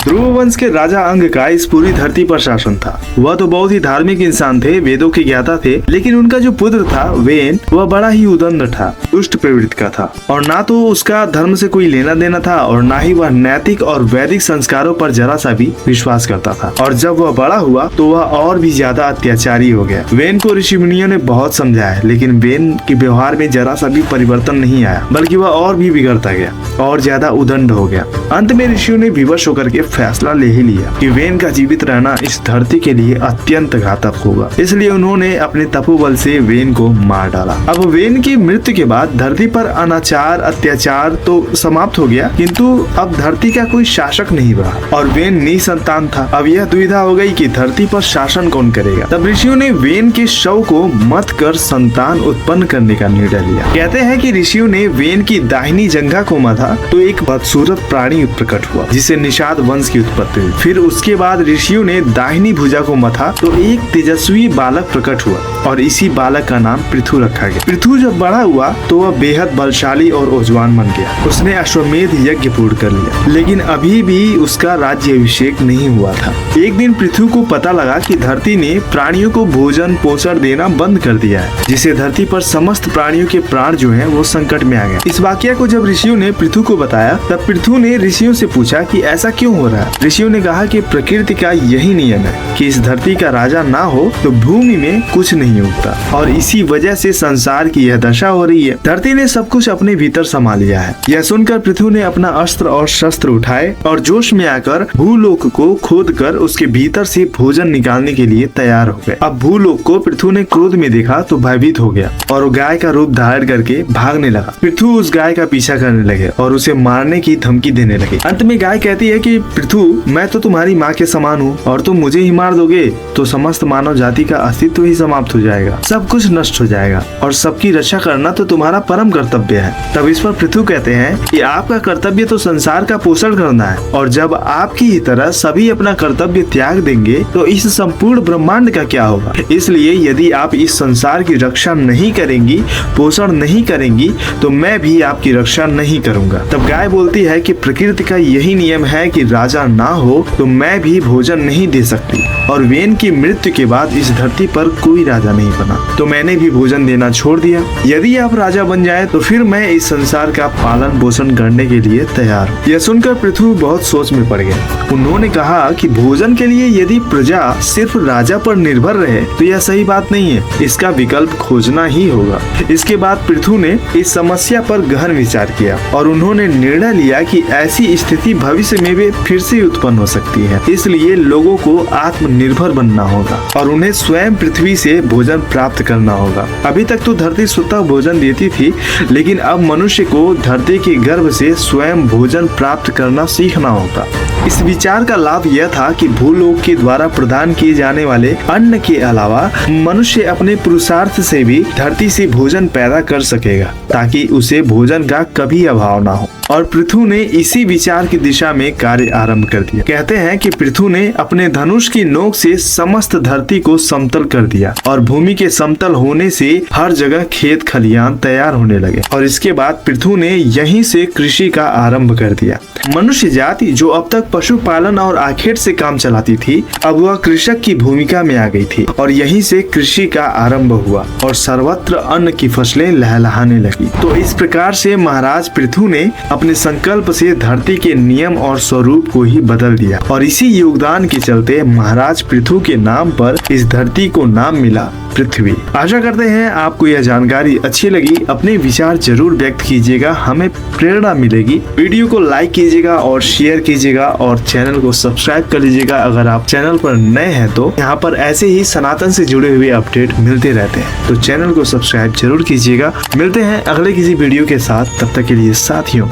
ध्रुव वंश के राजा अंग का इस पूरी धरती पर शासन था। वह तो बहुत ही धार्मिक इंसान थे, वेदों के ज्ञाता थे, लेकिन उनका जो पुत्र था वेन, वह बड़ा ही उदंड था, दुष्ट प्रवृत्ति का था और ना तो उसका धर्म से कोई लेना देना था और ना ही वह नैतिक और वैदिक संस्कारों पर जरा सा भी विश्वास करता था। और जब वह बड़ा हुआ तो वह और भी ज्यादा अत्याचारी हो गया। वेन को ऋषि मुनियों ने बहुत समझाया, लेकिन वेन के व्यवहार में जरा सा भी परिवर्तन नहीं आया, बल्कि वह और भी बिगड़ता गया और ज्यादा उदंड हो गया। अंत में ऋषियों ने विवश होकर के फैसला ले ही लिया कि वेन का जीवित रहना इस धरती के लिए अत्यंत घातक होगा। इसलिए उन्होंने अपने तपोबल से वेन को मार डाला। अब वेन की मृत्यु के बाद धरती पर अनाचार अत्याचार तो समाप्त हो गया, किंतु अब धरती का कोई शासक नहीं रहा और वेन निसंतान था। अब यह दुविधा हो गई कि धरती पर शासन कौन करेगा। तब ऋषियों ने वेन के शव को मत कर संतान उत्पन्न करने का निर्णय लिया। कहते हैं कि ऋषियों ने वेन की दाहिनी जंघा को मथा तो एक बदसूरत प्राणी प्रकट हुआ, जिसे निषाद वंश की उत्पत्ति हुई। फिर उसके बाद ऋषियों ने दाहिनी भुजा को मथा तो एक तेजस्वी बालक प्रकट हुआ और इसी बालक का नाम पृथु रखा गया। पृथु जब बड़ा हुआ तो वह बेहद बलशाली और ओजवान बन गया। उसने अश्वमेध यज्ञ पूर्ण कर लिया, लेकिन अभी भी उसका राज्य अभिषेक नहीं हुआ था। एक दिन पृथु को पता लगा कि धरती ने प्राणियों को भोजन पोषण देना बंद कर दिया है, जिससे धरती पर समस्त प्राणियों के प्राण जो हैं वो संकट में आ गए। इस वाकया को जब ऋषियों ने पृथु को बताया, तब पृथु ने ऋषियों से पूछा कि ऐसा क्यों हो रहा है। ऋषियों ने कहा कि प्रकृति का यही नियम है कि इस धरती का राजा ना हो तो भूमि में कुछ नहीं उगता और इसी वजह से संसार की यह दशा हो रही है। धरती ने सब कुछ अपने भीतर समा लिया है। यह सुनकर पृथु ने अपना अस्त्र और शस्त्र उठाए और जोश में आकर भूलोक को खोद कर उसके भीतर से भोजन निकालने के लिए तैयार हो गए। अब भूलोक को पृथु ने क्रोध में देखा तो भयभीत हो गया और वो गाय का रूप धारण करके भागने लगा। पृथु उस गाय का पीछा करने लगे और उसे मारने की धमकी देने लगे। अंत में गाय कहती है कि पृथु, मैं तो तुम्हारी माँ के समान हूँ और तुम मुझे ही मार दोगे तो समस्त मानव जाति का अस्तित्व ही समाप्त हो जाएगा, सब कुछ नष्ट हो जाएगा और सबकी रक्षा करना तो तुम्हारा परम कर्तव्य है। तब इस पर पृथु कहते हैं कि आपका कर्तव्य तो संसार का पोषण करना है और जब आपकी ही तरह सभी अपना कर्तव्य त्याग देंगे तो इस संपूर्ण ब्रह्मांड का क्या होगा। इसलिए यदि आप इस संसार की रक्षा नहीं करेंगी, पोषण नहीं करेंगी, तो मैं भी आपकी रक्षा नहीं करूंगा। तब गाय बोलती है कि प्रकृति का यही नियम है कि राजा ना हो तो मैं भी भोजन नहीं दे सकती और वेन की मृत्यु के बाद इस धरती पर कोई राजा नहीं बना तो मैंने भी भोजन देना छोड़ दिया। यदि आप राजा बन जाए तो फिर मैं इस संसार का पालन पोषण करने के लिए तैयार हूँ। यह सुनकर पृथु बहुत सोच में पड़ गए। उन्होंने कहा कि भोजन के लिए यदि प्रजा सिर्फ राजा पर निर्भर रहे तो यह सही बात नहीं है, इसका विकल्प खोजना ही होगा। इसके बाद पृथु ने इस समस्या पर गहन विचार किया और उन्होंने निर्णय लिया कि ऐसी स्थिति भविष्य में भी फिर से उत्पन्न हो सकती है, इसलिए लोगों को आत्मनिर्भर बनना होगा और उन्हें स्वयं पृथ्वी से भोजन प्राप्त करना होगा। अभी तक तो धरती स्वतः भोजन देती थी, लेकिन अब मनुष्य को धरती के गर्भ से स्वयं भोजन प्राप्त करना सीखना होगा। इस विचार का लाभ यह था कि भूलोक के द्वारा प्रदान किए जाने वाले अन्न के अलावा मनुष्य अपने पुरुषार्थ से भी धरती से भोजन पैदा कर सकेगा ताकि उसे भोजन का कभी अभाव ना हो। और पृथु ने इसी विचार की दिशा में कार्य आरंभ कर दिया। कहते हैं कि पृथु ने अपने धनुष की नोक से समस्त धरती को समतल कर दिया और भूमि के समतल होने से हर जगह खेत खलियान तैयार होने लगे और इसके बाद पृथु ने यहीं से कृषि का आरंभ कर दिया। मनुष्य जाति जो अब तक पशुपालन और आखेट से काम चलाती थी, अब वह कृषक की भूमिका में आ गई थी और यहीं से कृषि का आरंभ हुआ और सर्वत्र अन्न की फसलें लहलहाने लगी। तो इस प्रकार से महाराज पृथु ने अपने संकल्प से धरती के नियम और स्वरूप को ही बदल दिया और इसी योगदान के चलते महाराज पृथु के नाम पर इस धरती को नाम मिला पृथ्वी। आशा करते हैं आपको यह जानकारी अच्छी लगी। अपने विचार जरूर व्यक्त कीजिएगा, हमें प्रेरणा मिलेगी। वीडियो को लाइक कीजिएगा और शेयर कीजिएगा और चैनल को सब्सक्राइब कर लीजिएगा अगर आप चैनल पर नए हैं तो। यहाँ पर ऐसे ही सनातन से जुड़े हुए अपडेट मिलते रहते हैं, तो चैनल को सब्सक्राइब जरूर कीजिएगा। मिलते हैं अगले किसी वीडियो के साथ, तब तक के लिए साथियों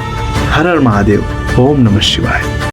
हर हर महादेव, ओम नमः शिवाय।